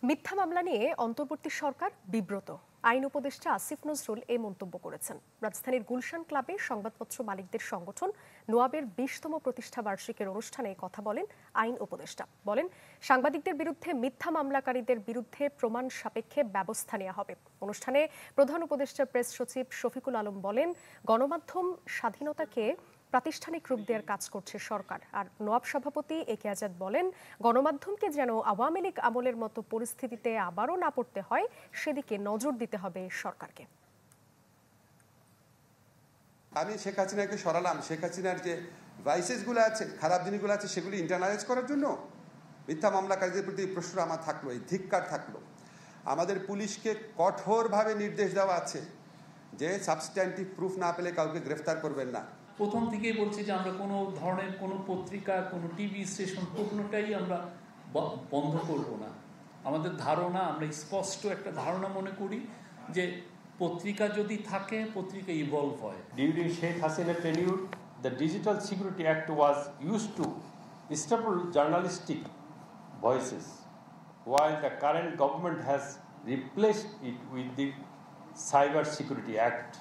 মিথ্যা মামলা নিয়ে অন্তর্বর্তী সরকার বিব্রত। আইন উপদেষ্টা আসিফ নজরুল এ মন্তব্য করেছেন। রাজধানীর গুলশান ক্লাবে সংবাদপত্র মালিকদের সংগঠন নোয়াবের 20তম প্রতিষ্ঠা বার্ষিকীর অনুষ্ঠানে কথা বলেন আইন উপদেষ্টা। বলেন, সাংবাদিকদের বিরুদ্ধে মিথ্যা মামলাকারীদের বিরুদ্ধে প্রমাণ সাপেক্ষে ব্যবস্থা নেওয়া হবে। অনুষ্ঠানে প্রধান উপদেষ্টার প্রেস সচিব শফিকুল আলম বলেন, গণমাধ্যম স্বাধীনতাকে প্রাতিষ্ঠানিক রূপ দেওয়ার কাজ করছে সরকার। আর নোয়াব সভাপতি এ কে আজাদ বলেন, গণমাধ্যমকে যেন আওয়ামী লীগ আমলের মতো পরিস্থিতিতে আবারও না পড়তে হয় সেদিকে নজর দিতে হবে সরকারকে। আমি শেখ হাসিনাকে সরালাম, শেখ হাসিনার যে ভাইসেসগুলো আছে, খারাপ জিনিসগুলো আছে, সেগুলি ইন্টারনালাইজ করার জন্য মিথ্যা মামলাকারীদের প্রতি প্রশ্ন আমার থাকলো, এই ধিক্কার থাকলো। আমাদের পুলিশকে কঠোরভাবে নির্দেশ দেওয়া আছে যে সাবস্ট্যান্টিভ প্রুফ না পেলে কাউকে গ্রেফতার করবেন না। প্রথম থেকেই বলছি যে আমরা কোনো ধরনের কোনো পত্রিকা, কোনো টিভি স্টেশন কোনোটাই আমরা বন্ধ করব না। আমাদের ধারণা, আমরা স্পষ্ট একটা ধারণা মনে করি যে পত্রিকা যদি থাকে, পত্রিকা ইভলভ হয়। During Sheikh Hasina tenure, the Digital Security Act was used to stifle journalistic voices, while the current government has replaced it with the Cyber Security Act.